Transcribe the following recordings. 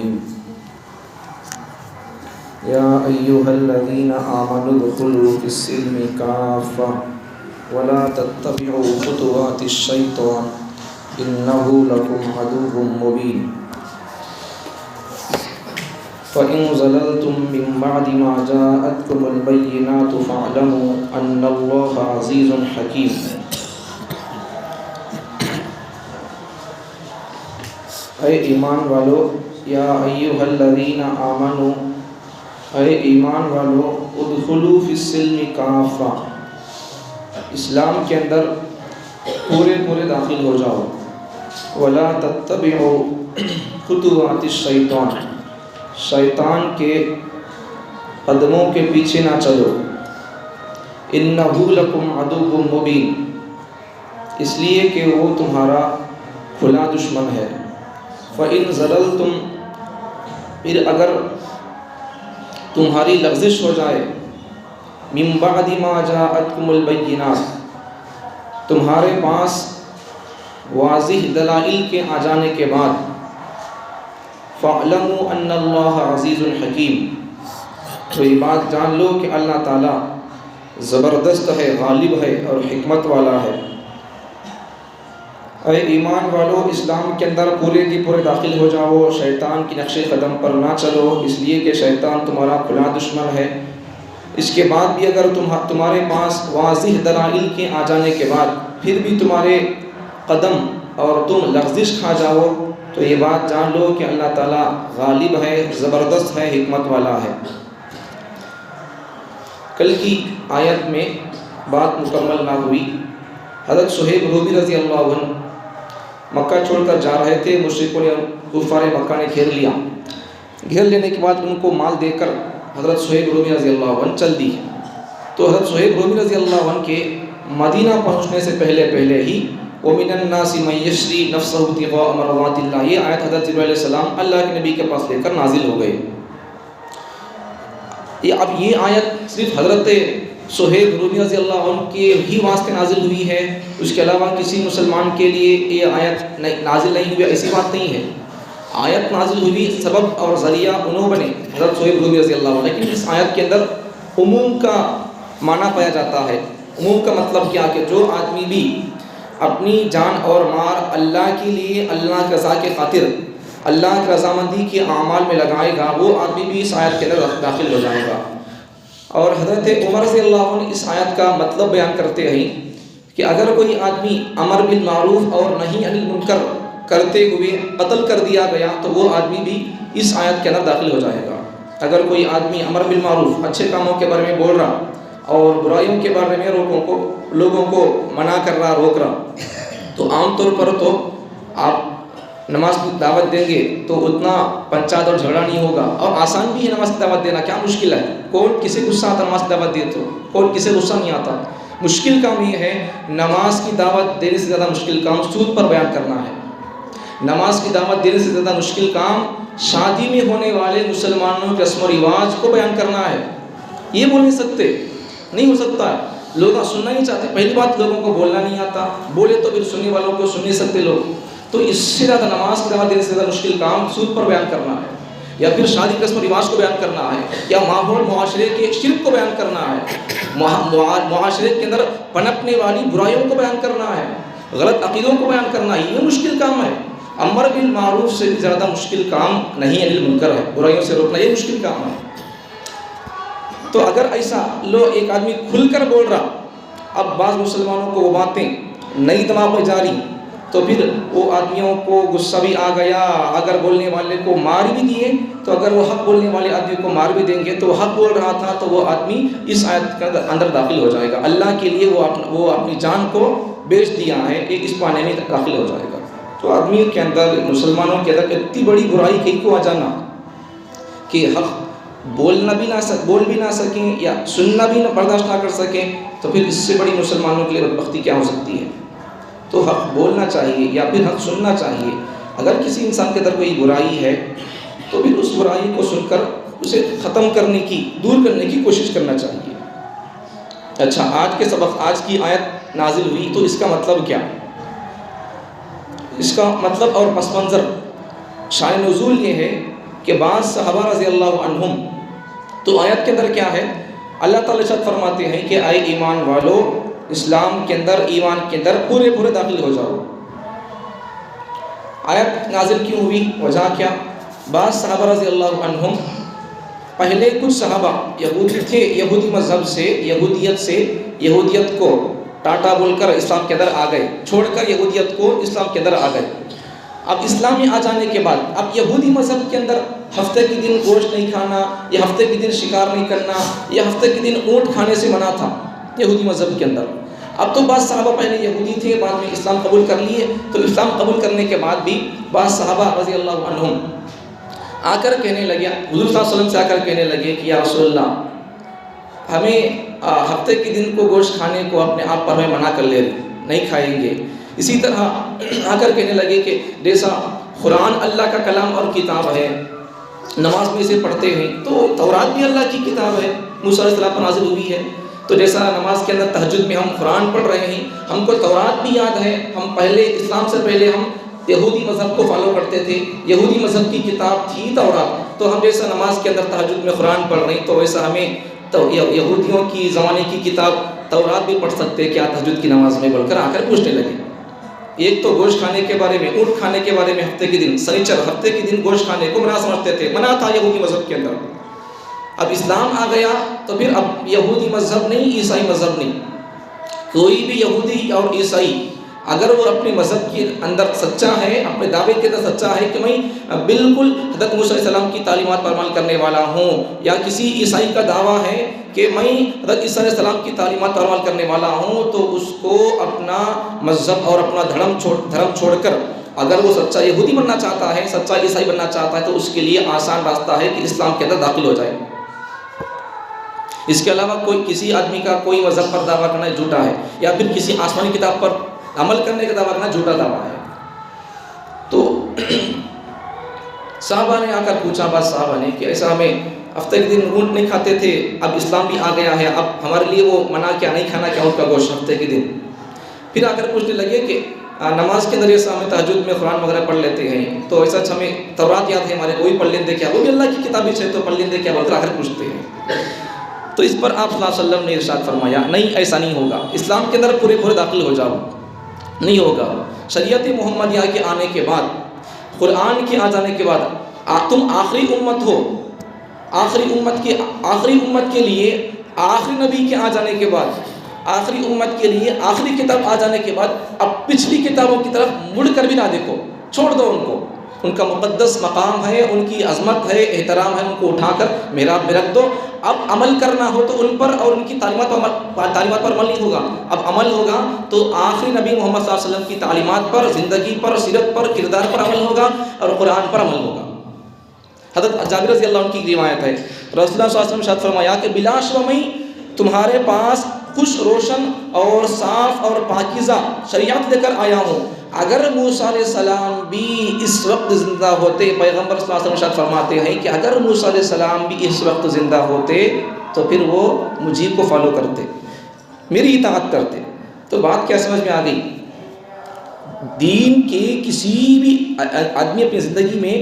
الرحیم یا ایہا الذین آمنوا ادخلوا فی السلم کافۃ ولا تتبعوا خطوات الشیطان انہ لکم عدو مبین فَإِن زَلَلْتُم مِّن بَعْدِ مَا جَاءَتْكُمُ الْبَيِّنَاتُ فَاعْلَمُوا أَنَّ اللَّهَ عَزِيزٌ حَكِيمٌ۔ اے ایمان والو، یا ایھا الذین آمنوا، اے ایمان والو، ادخلوا فی السلم کافۃ، اسلام کے اندر پورے داخل ہو جاؤ، ولا تتبعوا خطوات الشیطان، شیطان کے قدموں کے پیچھے نہ چلو، انہ لکم عدو مبین، اس لیے کہ وہ تمہارا کھلا دشمن ہے۔ فَإِن زَلَلْتُم، پھر اگر تمہاری لغزش ہو جائے، مِن بَعْدِ مَا جَاءَتْكُمُ الْبَيِّنَاتُ، تمہارے پاس واضح دلائل کے آ جانے کے بعد، فَاعْلَمُوا أَنَّ اللَّهَ عَزِيزٌ حَكِيمٌ، تو یہ بات جان لو کہ اللہ تعالیٰ زبردست ہے، غالب ہے اور حکمت والا ہے۔ اے ایمان والو، اسلام کے اندر پورے کی پورے داخل ہو جاؤ، شیطان کی نقش قدم پر نہ چلو، اس لیے کہ شیطان تمہارا کھلا دشمن ہے۔ اس کے بعد بھی اگر تمہارے پاس واضح دلائل کے آ جانے کے بعد پھر بھی تمہارے قدم اور تم لغزش کھا جاؤ، تو یہ بات جان لو کہ اللہ تعالیٰ غالب ہے، زبردست ہے، حکمت والا ہے۔ کل کی آیت میں بات مکمل نہ ہوئی۔ حضرت صہیب رومی رضی اللہ عنہ مکہ چھوڑ کر جا رہے تھے، مشرکوں نے، کفار مکہ نے گھیر لیا۔ گھیر لینے کے بعد ان کو مال دے کر حضرت صہیب رومی رضی اللہ عنہ چل دی۔ تو حضرت صہیب رومی رضی اللہ عنہ کے مدینہ پہنچنے سے پہلے ہی وَمِنَ النَّاسِ مَن يَشْرِي نَفْسَهُ ابْتِغَاءَ مَرْضَاتِ اللَّهِ، یہ آیت حضرت جبرائیل علیہ السلام اللہ کے نبی کے پاس لے کر نازل ہو گئے۔ اب یہ آیت صرف حضرت صہیب رومی رضی اللہ عنہ کے ہی واسطے نازل ہوئی ہے، اس کے علاوہ کسی مسلمان کے لیے یہ آیت نازل نہیں ہوئی، ایسی بات نہیں ہے۔ آیت نازل ہوئی، سبب اور ذریعہ انہوں بنے حضرت صہیب رومی رضی اللہ عنہ، لیکن اس آیت کے اندر عموم کا معنی پایا جاتا ہے۔ عموم کا مطلب کیا کہ جو آدمی بھی اپنی جان اور مال اللہ کے لیے، اللہ کی رضا کے خاطر، اللہ کی رضامندی کے اعمال میں لگائے گا، وہ آدمی بھی اس آیت کے اندر داخل ہو جائے گا۔ اور حضرت عمر رضی اللہ عنہ اس آیت کا مطلب بیان کرتے ہیں کہ اگر کوئی آدمی امر بالمعروف اور نہی عن المنکر کرتے ہوئے قتل کر دیا گیا تو وہ آدمی بھی اس آیت کے اندر داخل ہو جائے گا۔ اگر کوئی آدمی امر بالمعروف، اچھے کاموں کے بارے میں بول رہا اور برائیوں کے بارے میں لوگوں کو منع کر رہا، روک رہا، تو عام طور پر تو آپ نماز کی دعوت دیں گے تو اتنا پنچات اور جھگڑا نہیں ہوگا، اور آسان بھی ہے نماز کی دعوت دینا، کیا مشکل ہے؟ کون کسے غصہ آتا نماز کی دعوت دے تو؟ کون کسے غصہ نہیں آتا؟ مشکل کام یہ ہے، نماز کی دعوت دینے سے زیادہ مشکل کام سود پر بیان کرنا ہے۔ نماز کی دعوت دینے سے زیادہ مشکل کام شادی میں ہونے والے مسلمانوں کے رسم و رواج کو بیان کرنا ہے۔ یہ بول نہیں سکتے، نہیں ہو سکتا ہے، لوگ سننا نہیں چاہتے۔ پہلی بات، لوگوں کو بولنا نہیں آتا، بولے تو پھر سننے والوں کو سن نہیں سکتے لوگ۔ تو اس سے زیادہ نماز کی دعوت دینے سے زیادہ مشکل کام سود پر بیان کرنا ہے، یا پھر شادی کے رسم و رواج کو بیان کرنا ہے، یا ماحول معاشرے کے شرک کو بیان کرنا ہے، معاشرے کے اندر پنپنے والی برائیوں کو بیان کرنا ہے، غلط عقیدوں کو بیان کرنا ہے۔ یہ مشکل کام ہے۔ امر بالمعروف سے بھی زیادہ مشکل کام نہی عن المنکر ہے، برائیوں سے روکنا، یہ مشکل کام ہے۔ تو اگر ایسا ایک آدمی کھل کر بول رہا، اب بعض مسلمانوں کو وہ باتیں نئی دماغ میں جاری، تو پھر وہ آدمیوں کو غصہ بھی آ گیا، اگر بولنے والے کو مار بھی دیے، تو اگر وہ حق بولنے والے آدمی کو مار بھی دیں گے تو وہ حق بول رہا تھا، تو وہ آدمی اس آیت کے اندر داخل ہو جائے گا۔ اللہ کے لیے وہ اپنی جان کو بیچ دیا ہے، ایک اس پانے میں داخل ہو جائے گا۔ تو آدمی کے اندر، مسلمانوں کے اندر اتنی بڑی برائی کہیں کو آ جانا کہ حق بول بھی نہ سکیں یا سننا بھی برداشت نہ کر سکیں، تو پھر اس سے بڑی مسلمانوں کے لیے بدبختی کیا ہو سکتی ہے؟ تو حق بولنا چاہیے یا پھر حق سننا چاہیے۔ اگر کسی انسان کے اندر کوئی برائی ہے تو پھر اس برائی کو سن کر اسے ختم کرنے کی، دور کرنے کی کوشش کرنا چاہیے۔ اچھا، آج کے سبق، آج کی آیت نازل ہوئی تو اس کا مطلب کیا؟ اس کا مطلب اور پس منظر، شان نزول یہ ہے کہ بعض صحابہ رضی اللہ عنہم، تو آیت کے اندر کیا ہے، اللہ تعالیٰ ارشاد فرماتے ہیں کہ اے ایمان والو، اسلام کے اندر، ایمان کے اندر پورے پورے داخل ہو جاؤ۔ آیت نازل کیوں ہوئی، وجہ کیا؟ بعض صحابہ رضی اللہ عنہم، پہلے کچھ صحابہ یہودی تھے، یہودی مذہب سے، یہودیت کو ٹاٹا بول کر اسلام کے اندر آ گئے، چھوڑ کر یہودیت کو اسلام کے اندر آ گئے۔ اب اسلام میں آ جانے کے بعد اب یہودی مذہب کے اندر ہفتے کے دن گوشت نہیں کھانا، یا ہفتے کے دن شکار نہیں کرنا، یا ہفتے کے دن اونٹ کھانے سے منع تھا یہودی مذہب کے اندر۔ اب تو بعض صحابہ پہلے یہودی تھے، بعد میں اسلام قبول کر لیے، تو اسلام قبول کرنے کے بعد بھی بعض صحابہ رضی اللہ عنہم آ کر کہنے لگے، حضور صلی اللہ علیہ وسلم سے آ کر کہنے لگے کہ یا رسول اللہ، ہمیں ہفتے کے دن کو گوشت کھانے کو اپنے آپ پر ہمیں منع کر لے رہے، نہیں کھائیں گے۔ اسی طرح آ کر کہنے لگے کہ جیسا قرآن اللہ کا کلام اور کتاب ہے، نماز میں اسے پڑھتے ہیں، تو تورات بھی اللہ کی کتاب ہے، موسیٰ علیہ السلام پر نازل ہوئی ہے، تو جیسا نماز کے اندر تہجد میں ہم قرآن پڑھ رہے ہیں، ہم کو تورات بھی یاد ہے، ہم پہلے اسلام سے پہلے ہم یہودی مذہب کو فالو کرتے تھے، یہودی مذہب کی کتاب تھی تورات، تو ہم جیسا نماز کے اندر تہجد میں قرآن پڑھ رہے ہیں، تو ویسا ہمیں یہودیوں کی زمانے کی کتاب تورات بھی پڑھ سکتے کیا تہجد کی نماز میں، بول کر آ کر پوچھنے لگے۔ ایک تو گوشت کھانے کے بارے میں، اونٹ کھانے کے بارے میں، ہفتے کے دن سنیچر ہفتے کے دن گوشت کھانے کو منع سمجھتے تھے، منع تھا یہودی مذہب کے اندر۔ اب اسلام آ گیا تو پھر اب یہودی مذہب نہیں، عیسائی مذہب نہیں، کوئی بھی یہودی اور عیسائی اگر وہ اپنے مذہب کے اندر سچا ہے، اپنے دعوے کے اندر سچا ہے کہ میں بالکل حضرت موسیٰ علیہ السلام کی تعلیمات پر عمل کرنے والا ہوں، یا کسی عیسائی کا دعویٰ ہے کہ میں حضرت عیسیٰ علیہ السلام کی تعلیمات پر عمل کرنے والا ہوں، تو اس کو اپنا مذہب اور اپنا دھرم چھوڑ کر اگر وہ سچا یہودی بننا چاہتا ہے، سچا عیسائی بننا چاہتا ہے، تو اس کے لیے آسان راستہ ہے کہ اسلام کے اندر داخل ہو جائے۔ اس کے علاوہ کوئی کسی آدمی کا کوئی مذہب پر دعویٰ کرنا جھوٹا ہے، یا پھر کسی آسمانی کتاب پر عمل کرنے کا دعویٰ کرنا جھوٹا دعویٰ ہے۔ تو صحابہ نے آ کر پوچھا، بعض صحابہ نے، کہ ایسا ہمیں ہفتے کے دن اونٹ نہیں کھاتے تھے، اب اسلام بھی آ گیا ہے، اب ہمارے لیے وہ منع کیا، نہیں کھانا کیا اونٹ کا گوشت ہفتے کے دن؟ پھر آ کر پوچھنے لگے کہ نماز کے اندر ایسا ہمیں تہجد میں قرآن وغیرہ پڑھ لیتے ہیں، تو ایسا ہمیں تورات یاد ہے ہمارے، وہی پڑھ لیندے کیا، وہ بھی اللہ کی کتابیں سے، تو پڑھ لیندے کیا، بول کر آ کر پوچھتے ہیں۔ تو اس پر آپ صلی اللہ علیہ وسلم نے ارشاد فرمایا، نہیں ایسا نہیں ہوگا، اسلام کے اندر پورے پورے داخل ہو جاؤ، نہیں ہوگا۔ شریعت محمدیہ کے آنے کے بعد، قرآن کے آ جانے کے بعد، تم آخری امت ہو، آخری امت کے لیے آخری نبی کے آ جانے کے بعد، آخری امت کے لیے آخری کتاب آ جانے کے بعد اب پچھلی کتابوں کی طرف مڑ کر بھی نہ دیکھو، چھوڑ دو ان کو، ان کا مقدس مقام ہے، ان کی عظمت ہے، احترام ہے، ان کو اٹھا کر محراب میں رکھ دو۔ اب عمل کرنا ہو تو ان پر اور ان کی تعلیمات پر عمل نہیں ہوگا، اب عمل ہوگا تو آخری نبی محمد صلی اللہ علیہ وسلم کی تعلیمات پر، زندگی پر، سیرت پر، کردار پر عمل ہوگا، اور قرآن پر عمل ہوگا۔ حضرت جابر رضی اللہ عنہ کی روایت ہے، رسول اللہ صلی اللہ علیہ وسلم نے ارشاد فرمایا کہ بلا شبہ میں تمہارے پاس خوش روشن اور صاف اور پاکیزہ شریعت لے کر آیا ہوں، اگر موسیٰ علیہ السلام بھی اس وقت زندہ ہوتے، پیغمبر صلی اللہ علیہ وسلم ارشاد فرماتے ہیں کہ اگر موسیٰ علیہ السلام بھی اس وقت زندہ ہوتے تو پھر وہ مجھے کو فالو کرتے، میری اطاعت کرتے۔ تو بات کیا سمجھ میں آ گئی؟ دین کے کسی بھی آدمی اپنی زندگی میں،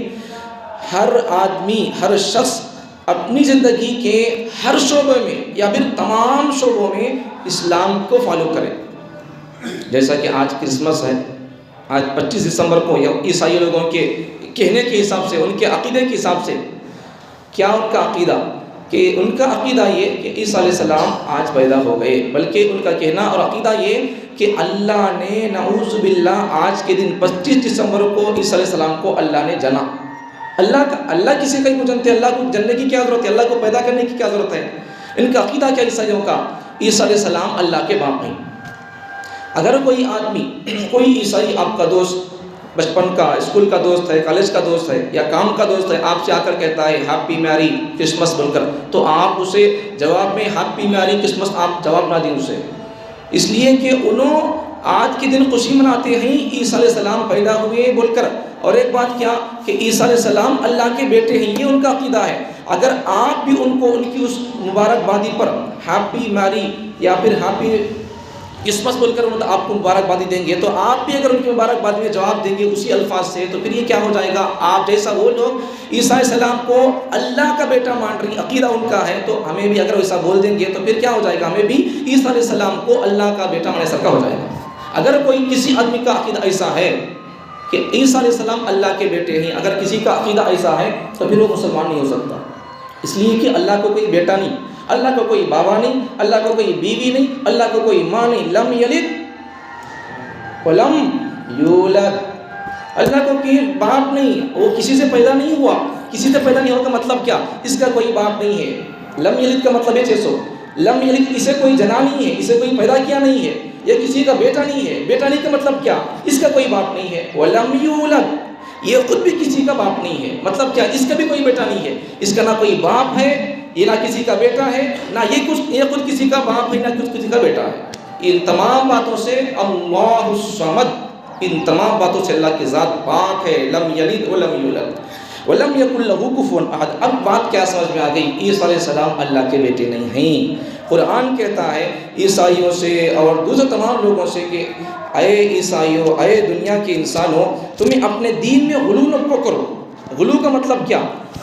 ہر آدمی، ہر شخص اپنی زندگی کے ہر شعبے میں یا پھر تمام شعبوں میں اسلام کو فالو کرے۔ جیسا کہ آج کرسمس ہے، آج 25 دسمبر کو عیسائی لوگوں کے کہنے کے حساب سے، ان کے عقیدے کے حساب سے، کیا ان کا عقیدہ؟ کہ ان کا عقیدہ یہ کہ عیسیٰ علیہ السلام آج پیدا ہو گئے، بلکہ ان کا کہنا اور عقیدہ یہ کہ اللہ نے نعوذ باللہ آج کے دن 25 دسمبر کو عیسیٰ علیہ السلام کو اللہ نے جنا۔ اللہ کسی کا ہی کو جنتے، اللہ کو جننے کی کیا ضرورت ہے، اللہ کو پیدا کرنے کی کیا ضرورت ہے؟ ان کا عقیدہ کیا عیسائیوں کا؟ عیسیٰ علیہ السلام اللہ کے باپ ہیں۔ اگر کوئی آدمی، کوئی عیسائی آپ کا دوست، بچپن کا، اسکول کا دوست ہے، کالج کا دوست ہے، یا کام کا دوست ہے، آپ سے آ کر کہتا ہے ہیپی میری کرسمس بول کر، تو آپ اسے جواب میں ہیپی میری کرسمس آپ جواب نہ دیں اسے، اس لیے کہ انہوں آج کے دن خوشی مناتے ہیں عیسیٰ علیہ السلام پیدا ہوئے بول کر۔ اور ایک بات کیا کہ عیسیٰ علیہ السلام اللہ کے بیٹے ہیں، یہ ان کا عقیدہ ہے۔ اگر آپ بھی ان کو ان کی اس مبارک بادی پر ہیپی میری یا پھر ہیپی کرسمس بول کر آپ کو مبارکبادی دیں گے، تو آپ بھی اگر ان کی مبارکبادی میں جواب دیں گے اسی الفاظ سے، تو پھر یہ کیا ہو جائے گا؟ آپ جیسا وہ لوگ عیسیٰ علیہ السلام کو اللہ کا بیٹا مان رہی، عقیدہ ان کا ہے، تو ہمیں بھی اگر ویسا بول دیں گے تو پھر کیا ہو جائے گا؟ ہمیں بھی عیسیٰ علیہ السلام کو اللہ کا بیٹا ماننے سر کا ہو جائے گا۔ اگر کوئی کسی آدمی کا عقیدہ ایسا ہے کہ عیسیٰ علیہ السلام اللہ کے بیٹے ہیں، اگر کسی کا عقیدہ ایسا ہے تو پھر وہ مسلمان نہیں ہو سکتا، اس لیے کہ اللہ کو کوئی بیٹا نہیں، اللہ کو کوئی بابا نہیں، اللہ کو کوئی بیوی نہیں، اللہ کو کوئی ماں نہیں، لم یلد ولم یولد، اللہ کو کوئی باپ نہیں، وہ کسی سے پیدا نہیں ہوا، کسی سے پیدا نہیں ہوا کا مطلب کیا؟ اس کا کوئی باپ نہیں ہے۔ لم یلد کا مطلب ہے 600 لم یلد، اسے کوئی جنا نہیں ہے، اسے کوئی پیدا کیا نہیں ہے، یہ کسی کا بیٹا نہیں ہے۔ بیٹا نہیں کا مطلب کیا؟ اس کا کوئی باپ نہیں ہے۔ ولم یولد، یہ خود بھی کسی کا باپ نہیں ہے، مطلب کیا؟ اس کا بھی کوئی بیٹا نہیں ہے، اس کا نہ کوئی باپ ہے، یہ نہ کسی کا بیٹا ہے، نہ یہ خود کسی کا باپ ہے، نہ کسی کا بیٹا ہے۔ ان تمام باتوں سے اللہ الصمد، ان تمام باتوں سے اللہ کی ذات پاک ہے۔ لم یلد ولم یولد ولم یکن لہ کفوا احد۔ اب بات کیا سمجھ میں آ گئی؟ عیسیٰ علیہ السلام اللہ کے بیٹے نہیں ہیں۔ قرآن کہتا ہے عیسائیوں سے اور دوسرے تمام لوگوں سے کہ اے عیسائیوں، اے دنیا کے انسانوں، تمہیں اپنے دین میں غلو نہ کرو۔ غلو کا مطلب کیا؟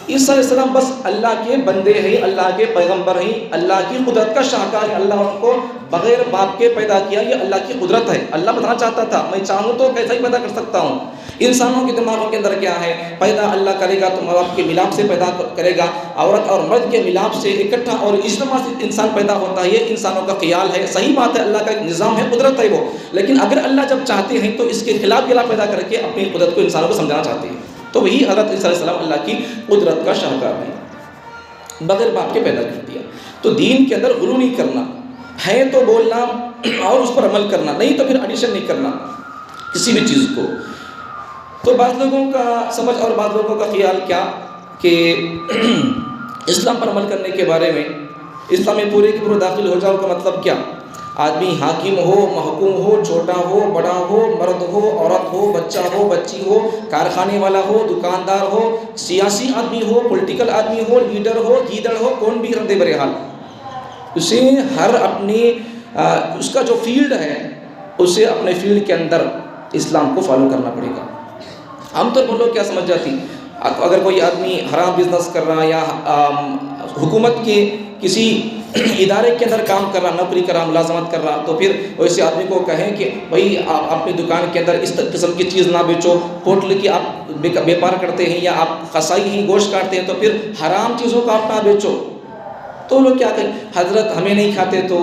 عیسیٰ علیہ السلام بس اللہ کے بندے ہیں، اللہ کے پیغمبر ہیں، اللہ کی قدرت کا شاہکار ہے، اللہ ان کو بغیر باپ کے پیدا کیا، یہ اللہ کی قدرت ہے۔ اللہ بتانا چاہتا تھا میں چاہوں تو کیسا ہی پیدا کر سکتا ہوں۔ انسانوں کے دماغوں کے اندر کیا ہے؟ پیدا اللہ کرے گا تو ماں باپ کے ملاپ سے پیدا کرے گا، عورت اور مرد کے ملاپ سے اکٹھا اور اجتماع سے انسان پیدا ہوتا ہے، یہ انسانوں کا خیال ہے۔ صحیح بات ہے، اللہ کا ایک نظام ہے، قدرت ہے وہ، لیکن اگر اللہ جب چاہتے ہیں تو اس کے خلاف گلا پیدا کر کے اپنی قدرت کو انسانوں کو سمجھانا چاہتے ہیں۔ تو وہی حضرت عیسیٰ علیہ السلام اللہ کی قدرت کا شاہکار ہے، بغیر باپ کے پیدا کر دیا۔ تو دین کے اندر غلو نہیں کرنا ہے، تو بولنا اور اس پر عمل کرنا، نہیں تو پھر ایڈیشن نہیں کرنا کسی بھی چیز کو۔ تو بعض لوگوں کا سمجھ اور بعض لوگوں کا خیال کیا کہ اسلام پر عمل کرنے کے بارے میں، اسلام میں پورے کے پورے داخل ہو جاؤ کا مطلب کیا؟ آدمی حاکم ہو، محکوم ہو، چھوٹا ہو، بڑا ہو، مرد ہو، عورت ہو، بچہ ہو، بچی ہو، کارخانے والا ہو، دکاندار ہو، سیاسی آدمی ہو، پولیٹیکل آدمی ہو، لیڈر ہو، گیدڑ ہو، کون بھی رد برحال، اسے ہر اپنی اس کا جو فیلڈ ہے اسے اپنے فیلڈ کے اندر اسلام کو فالو کرنا پڑے گا۔ عام طور پر لوگ کیا سمجھ جاتی، اگر کوئی آدمی حرام بزنس کر رہا یا حکومت کے کسی ادارے کے اندر کام کر رہا، نوکری کر رہا، ملازمت کر رہا، تو پھر ویسے آدمی کو کہیں کہ بھائی آپ اپنی دکان کے اندر اس قسم کی چیز نہ بیچو، ہوٹل کی آپ بیپار کرتے ہیں یا آپ قصائی ہی گوشت کاٹتے ہیں تو پھر حرام چیزوں کا آپ نہ بیچو، تو لوگ کیا کہیں حضرت ہمیں نہیں کھاتے تو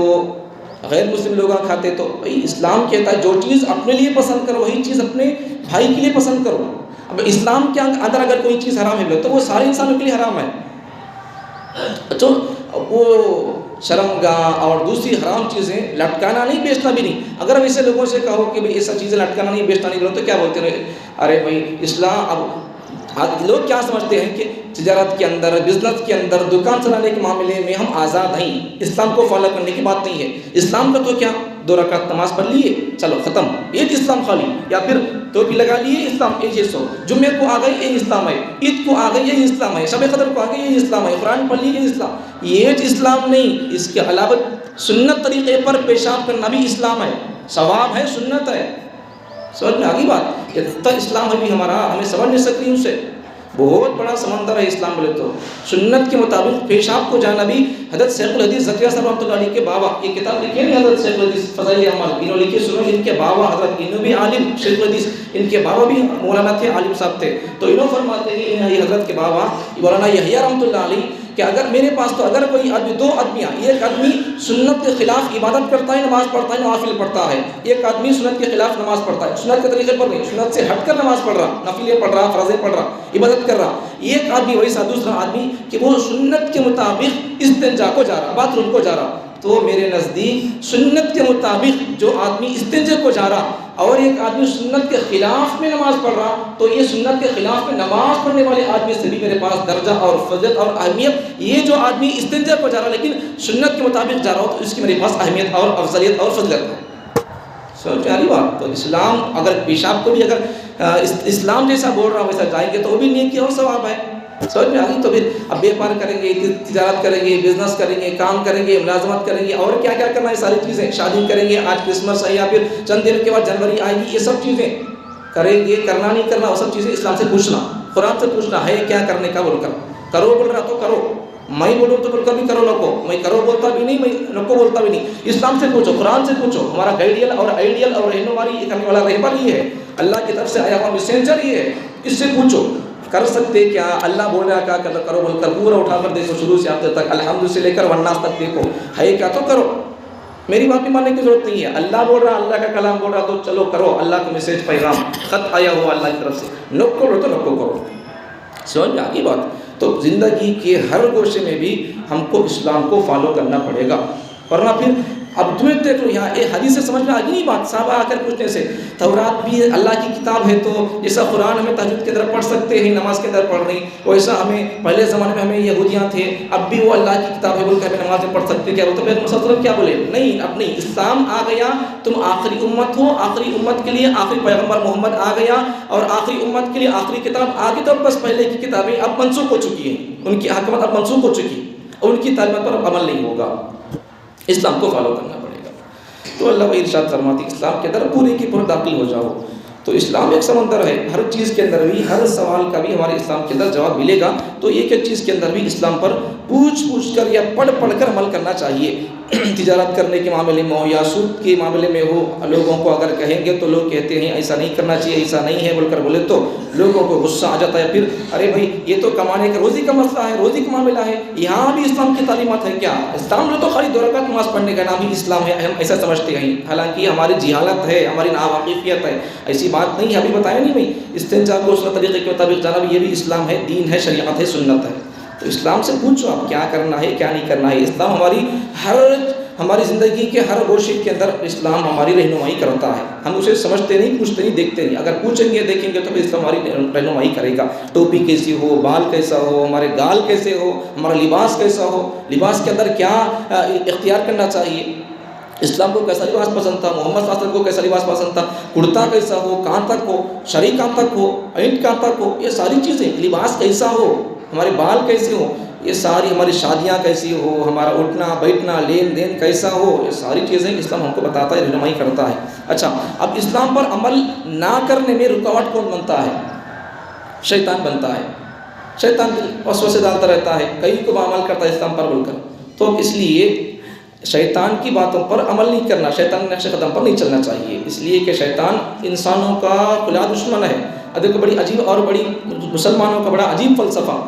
غیر مسلم لوگ کھاتے، تو بھائی اسلام کہتا ہے جو چیز اپنے لیے پسند کرو وہی چیز اپنے بھائی کے لیے پسند کرو۔ اب اسلام کے اندر اگر کوئی چیز حرام ہے تو وہ سارے انسانوں کے لیے حرام ہے۔ تو وہ شرمگاہ اور دوسری حرام چیزیں لٹکانا نہیں، بیچنا بھی نہیں۔ اگر اب ایسے لوگوں سے کہو کہ بھائی ایسا چیزیں لٹکانا نہیں، بیچنا نہیں کرو، تو کیا بولتے رہے؟ ارے بھائی اسلام، اب لوگ کیا سمجھتے ہیں کہ تجارت کے اندر، بزنس کے اندر، دکان چلانے کے معاملے میں ہم آزاد ہیں، اسلام کو فالو کرنے کی بات نہیں ہے۔ اسلام کا تو کیا، 2 رکعت نماز پڑھ لیے چلو ختم، یہ اسلام خالی، یا پھر ٹوپی لگا لیے اسلام، یہ سو جمعے کو آ گئی یہ اسلام ہے، عید کو آ گئی یہ اسلام ہے، شب قدر کو آ گئی یہ اسلام ہے، قرآن پڑھ لیے یہ اسلام، یہ اسلام نہیں۔ اس کے علاوہ سنت طریقے پر پیشاب کرنا بھی اسلام ہے، ثواب ہے، سنت ہے۔ سمجھ میں آگئی بات؟ اتنا اسلام ابھی ہمارا ہمیں سمجھ نہیں سکتی، ان سے بہت بڑا سمندر ہے اسلام بولے تو۔ سنت کے مطابق پیشاب کو جانا بھی، حضرت شیخ الحدیث زکریا صاحب رحمۃ اللہ علیہ کے بابا، یہ کتاب لکھی ہے نا حضرت شیخ الحدیث فضائل اعمال، انہوں نے لکھی، سنو ان کے بابا حضرت، انہوں بھی عالم، شیخ الحدیث ان کے بابا بھی مولانا تھے، عالم صاحب تھے، تو انہوں فرماتے ہیں یہ حضرت کے بابا مولانا یحییٰ رحمۃ اللہ علیہ کہ اگر میرے پاس تو اگر کوئی آدمی، 2 آدمیاں، ایک آدمی سنت کے خلاف عبادت کرتا ہے، نماز پڑھتا ہے، نوافل پڑھتا ہے، ایک آدمی سنت کے خلاف نماز پڑھتا ہے، سنت کے طریقے پر نہیں، سنت سے ہٹ کر نماز پڑھ رہا، نفلیں پڑھ رہا، فرضیں پڑھ رہا، عبادت کر رہا، ایک آدمی ویسا دوسرا آدمی کہ وہ سنت کے مطابق استنجا کو جا رہا، باتھ روم کو جا رہا، تو میرے نزدیک سنت کے مطابق جو آدمی استنجا کو جا رہا اور ایک آدمی سنت کے خلاف میں نماز پڑھ رہا، تو یہ سنت کے خلاف میں نماز پڑھنے والے آدمی سے بھی میرے پاس درجہ اور فضیلت اور اہمیت، یہ جو آدمی استنجا کو جا رہا لیکن سنت کے مطابق جا رہا ہو تو اس کی میرے پاس اہمیت اور افضلیت اور فضیلت ہے۔ سمجھ میں آ رہی بات؟ تو اسلام اگر پیشاب کو بھی اگر اسلام جیسا بول رہا ویسا جائیں گے تو وہ بھی نیکی اور ثواب ہے۔ سمجھ میں آ گئی؟ تو پھر اب بیپار کریں گے، تجارت کریں گے، بزنس کریں گے، کام کریں گے، ملازمت کریں گے، اور کیا کیا کرنا ہے ساری چیزیں، شادی کریں گے، آج کرسمس ہے یا پھر چند دن کے بعد جنوری آئے گی، یہ سب چیزیں کریں گے، کرنا نہیں کرنا وہ سب چیزیں اسلام سے پوچھنا، قرآن سے پوچھنا ہے کیا کرنے کا بول کر، کرو بول رہا تو کرو، میں بولوں تو بول کر بھی کرو لوگوں، میں کرو بولتا بھی نہیں، میں لوگوں بولتا بھی نہیں، اسلام سے پوچھو، قرآن سے پوچھو، ہمارا گائیڈیل اور آئیڈیل اور رہنمائی کرنے والا رہبر یہ ہے، اللہ کی طرف سے آیا ہوا میسنجر یہ ہے، اس سے پوچھو کر سکتے کیا، اللہ بول رہا کیا کرو بول کر پورا اٹھا کر دیکھو، شروع سے آخر تک الحمد سے لے کر والناس تک دیکھو ہے کیا تو کرو، میری بات بھی ماننے کی ضرورت نہیں ہے، اللہ بول رہا، اللہ کا کلام بول رہا تو چلو کرو، اللہ کا میسج پیغام خط آیا ہوا اللہ کی طرف سے، نوک کرو تو نوک کرو، سمجھ میں آگی بات؟ تو زندگی کے ہر گوشے میں بھی ہم کو اسلام کو فالو کرنا پڑے گا، ورنہ پھر اب تمہیں دیکھ لو یہاں ایک حدیث سے سمجھ میں آگی نہیں بات، صحابہ آ کر پوچھنے سے، تورات بھی اللہ کی کتاب ہے تو جیسا قرآن ہمیں تہجد کے اندر پڑھ سکتے ہیں، نماز کے اندر پڑھ رہی، ویسا ہمیں پہلے زمانے میں ہمیں یہودیاں تھے، اب بھی وہ اللہ کی کتاب ہے بول کر ہمیں نماز میں پڑھ سکتے، کیا بولتے ہیں مسلم کیا بولے؟ نہیں، اب نہیں، اسلام آ گیا، تم آخری امت ہو، آخری امت کے لیے آخری پیغمبر محمد آ گیا، اور آخری امت کے لیے آخری کتاب آ گئی، تو بس پہلے کی کتابیں اب منسوخ ہو چکی ہیں، ان کی حکمت اب منسوخ ہو چکی، اور ان کی تعلیمات پر اب عمل نہیں ہوگا، اسلام کو فالو کرنا پڑے گا۔ تو اللہ وہی ارشاد فرماتی اسلام کے اندر پورے کی پورے داخل ہو جاؤ، تو اسلام ایک سمندر ہے، ہر چیز کے اندر بھی ہر سوال کا بھی ہمارے اسلام کے اندر جواب ملے گا، تو ایک ایک چیز کے اندر بھی اسلام پر پوچھ کر یا پڑھ کر عمل کرنا چاہیے، تجارت کرنے کے معاملے میں ہو یا سود کے معاملے میں ہو، لوگوں کو اگر کہیں گے تو لوگ کہتے ہیں ایسا نہیں کرنا چاہیے، ایسا نہیں ہے بول کر بولے تو لوگوں کو غصہ آ جاتا ہے، پھر ارے بھائی یہ تو کمانے کا روزی کا مسئلہ ہے، روزی کا معاملہ ہے، یہاں بھی اسلام کی تعلیمات ہے کیا؟ اسلام جو تو خالی 2 رکعت نماز پڑھنے کا نام ہی اسلام ہے، ہم ایسا سمجھتے ہیں، حالانکہ ہماری جہالت ہے، ہماری ناواقفیت ہے، ایسی بات نہیں ہے، ابھی بتایا نہیں بھائی استنجا کو اس طریقے کے مطابق جانا بھی یہ بھی اسلام ہے، دین ہے، شریعت ہے، سنت ہے، تو اسلام سے پوچھو آپ کیا کرنا ہے کیا نہیں کرنا ہے، اسلام ہماری زندگی کے ہر گوشے کے اندر اسلام ہماری رہنمائی کرتا ہے، ہم اسے سمجھتے نہیں، پوچھتے نہیں، دیکھتے نہیں، اگر پوچھیں گے دیکھیں گے تو پھر اسلام ہماری رہنمائی کرے گا، ٹوپی کیسی ہو، بال کیسا ہو، ہمارے گال کیسے ہو، ہمارا لباس کیسا ہو، لباس کے اندر کیا اختیار کرنا چاہیے، اسلام کو کیسا لباس پسند تھا، محمد صلی اللہ علیہ وسلم کو کیسا لباس پسند تھا، کرتا کیسا ہو، کہاں تک ہو، شرع کہاں تک ہو، اینٹ کہاں تک ہو، یہ ساری چیزیں، لباس کیسا ہو، ہمارے بال کیسے ہو، یہ ساری ہماری شادیاں کیسی ہو، ہمارا اٹھنا بیٹھنا لین دین کیسا ہو، یہ ساری چیزیں اسلام ہم کو بتاتا ہے، رہنمائی کرتا ہے۔ اچھا، اب اسلام پر عمل نہ کرنے میں رکاوٹ کون بنتا ہے؟ شیطان بنتا ہے، شیطان وسوسے ڈالتا رہتا ہے، کئی کو عمل کرتا ہے اسلام پر بول کر، تو اس لیے شیطان کی باتوں پر عمل نہیں کرنا، شیطان نقش قدم پر نہیں چلنا چاہیے، اس لیے کہ شیطان انسانوں کا کھلا دشمن ہے۔ اب دیکھو بڑی عجیب اور بڑی مسلمانوں کا بڑا عجیب فلسفہ،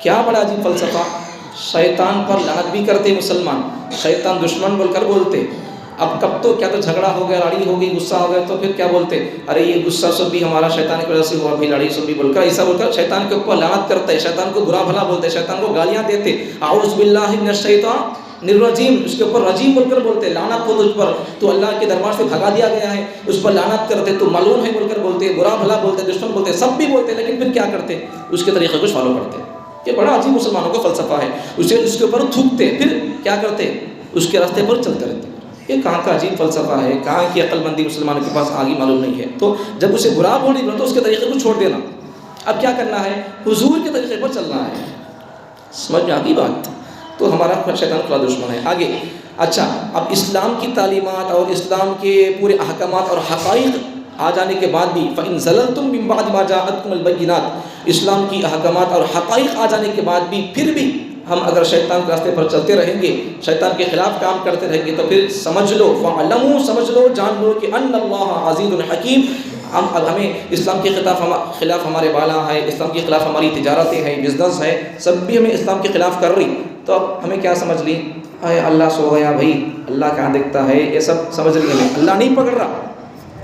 کیا بڑا عجیب فلسفہ، شیطان پر لعنت بھی کرتے مسلمان، شیطان دشمن بول کر بولتے، اب کب تو کیا تو جھگڑا ہو گیا، لڑائی ہو گئی، غصہ ہو گیا تو پھر کیا بولتے، ارے یہ غصہ سب بھی ہمارا شیطان کی وجہ سے ہوا، بھی لڑائی سب بھی بول کر ایسا بول کر شیطان کے اوپر لعنت کرتے، شیطان کو برا بھلا بولتے، شیطان کو گالیاں دیتے، اعوذ باللہ من الشیطان الرجیم، اس کے اوپر رجیم بول کر بولتے، لعنت ہو تجھ پر، تو اللہ کے دربار سے بھگا دیا گیا ہے، اس پر لعنت کرتے، تو ملعون ہے بول کر بولتے، برا بھلا بولتے، دشمن بولتے، سب بھی بولتے، لیکن پھر کیا کرتے، اس کے طریقے کو فالو کرتے۔ یہ بڑا عجیب مسلمانوں کا فلسفہ ہے، اسے اس کے اوپر تھوکتے، پھر کیا کرتے، اس کے راستے پر چلتے رہتے۔ یہ کہاں کا عجیب فلسفہ ہے، کہاں کی عقل مندی مسلمانوں کے پاس آگی معلوم نہیں ہے۔ تو جب اسے برا بول رہی تو اس کے طریقے کو چھوڑ دینا، اب کیا کرنا ہے، حضور کے طریقے پر چلنا ہے، سمجھ میں آگی بات؟ تو ہمارا شیطان کھلا دشمن ہے۔ آگے اچھا، اب اسلام کی تعلیمات اور اسلام کے پورے احکامات اور حقائق آ جانے کے بعد بھی فَإِن زَلَلْتُم مِّن بَعْدِ مَا جَاءَتْكُمُ الْبَيِّنَاتُ، اسلام کی احکامات اور حقائق آ جانے کے بعد بھی پھر بھی ہم اگر شیطان کے راستے پر چلتے رہیں گے، شیطان کے خلاف کام کرتے رہیں گے، تو پھر سمجھ لو، فَعْلَمُوا، سمجھ لو، جان لو کہ أَنَّ اللَّهَ عَزِيزٌ حَكِيمٌ، ہمیں اسلام کے خلاف ہمارے بالا ہے، اسلام کے خلاف ہماری تجارتیں ہیں، بزنس ہے، سب بھی ہمیں اسلام کے خلاف کر رہی، تو اب ہمیں کیا سمجھ لی، اللہ سو گیا بھائی، اللہ کہاں دیکھتا ہے، یہ سب سمجھ لی ہمیں، اللہ نہیں پکڑ رہا۔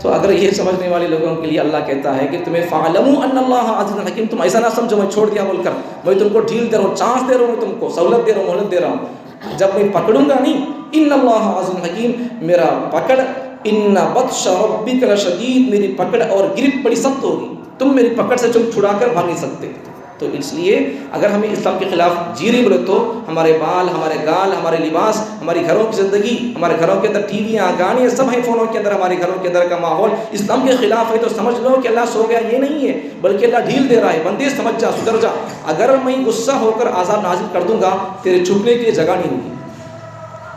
تو اگر یہ سمجھنے والے لوگوں کے لیے اللہ کہتا ہے کہ تمہیں فَعْلَمُوا أَنَّ اللَّهَ عَزِيزٌ حَكِيمٌ، تم ایسا نہ سمجھو میں چھوڑ دیا بول کر، میں تم کو ڈھیل دے رہا ہوں، چانس دے رہا ہوں، میں تم کو سہولت دے رہا ہوں، مہلت دے رہا ہوں، جب میں پکڑوں گا نہیں، إِنَّ اللَّهَ عَزِيزٌ حَكِيمٌ، میرا پکڑ، إِنَّ بَطْشَ رَبِّكَ لَشَدِيدٌ، میری پکڑ اور گرفت بڑی سخت ہوگی، تم میری پکڑ سے تم چھڑا کر بھاگ نہیں سکتے۔ تو اس لیے اگر ہمیں اسلام کے خلاف جی رہے بولے تو ہمارے بال، ہمارے گال، ہمارے لباس، ہماری گھروں کی زندگی، ہمارے گھروں کے اندر ٹی ویاں، گانے سب ہیں فونوں کے اندر، ہمارے گھروں کے اندر کا ماحول اسلام کے خلاف ہے تو سمجھ لو کہ اللہ سو گیا، یہ نہیں ہے، بلکہ اللہ ڈھیل دے رہا ہے، بندے سمجھ جا، سدھر جا۔ اگر میں غصہ ہو کر عذاب نازل کر دوں گا تیرے چھپنے کی جگہ نہیں ہوگی،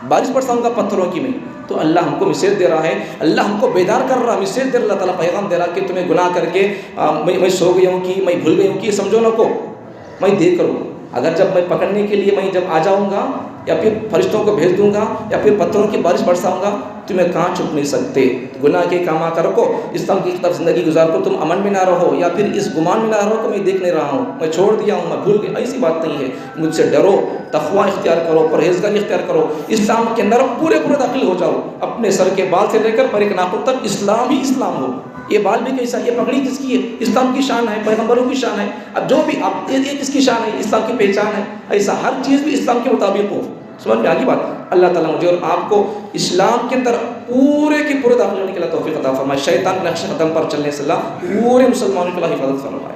بارش برساؤں گا پتھروں کی میں، تو اللہ ہم کو میسیج دے رہا ہے، اللہ ہم کو بیدار کر رہا ہے، میسیج دے رہا، اللہ تعالیٰ پیغام دے رہا کہ تمہیں گناہ کر کے میں سو گیا ہوں کہ میں بھول گئی ہوں کہ سمجھو نہ کو میں دیکھ کروں، اگر جب میں پکڑنے کے لیے میں جب آ جاؤں گا یا پھر فرشتوں کو بھیج دوں گا یا پھر پتھروں کی بارش برساؤں گا تمہیں کہاں چھپ نہیں سکتے۔ گناہ کے کام آ کر رکھو، اسلام کی طرف زندگی گزار کر تم امن میں نہ رہو یا پھر اس گمان میں نہ رہو کہ میں دیکھ نہیں رہا ہوں، میں چھوڑ دیا ہوں، میں بھول گیا، ایسی بات نہیں ہے۔ مجھ سے ڈرو، تقویٰ اختیار کرو، پرہیزگاری اختیار کرو، اسلام کے اندر پورے داخل ہو جاؤ، اپنے سر کے بال سے لے کر پر ایک ناخن تک اسلام ہی اسلام ہو۔ یہ بال بھی کیسا، یہ پگڑی کس کی ہے؟ اسلام کی شان ہے، پیغمبروں کی شان ہے، اب جو بھی اب یہ کس کی شان ہے؟ اسلام کی پہچان ہے، ایسا ہر چیز بھی اسلام کے مطابق ہو۔ سمجھ میں آگی بات؟ اللہ تعالیٰ مجھے اور آپ کو اسلام کے اندر پورے کے پورے داخل ہونے کے لیے توفیق عطا فرمائے، شیطان کے نقش قدم پر چلنے سے اللہ پورے مسلمانوں کے لیے حفاظت فرمائے۔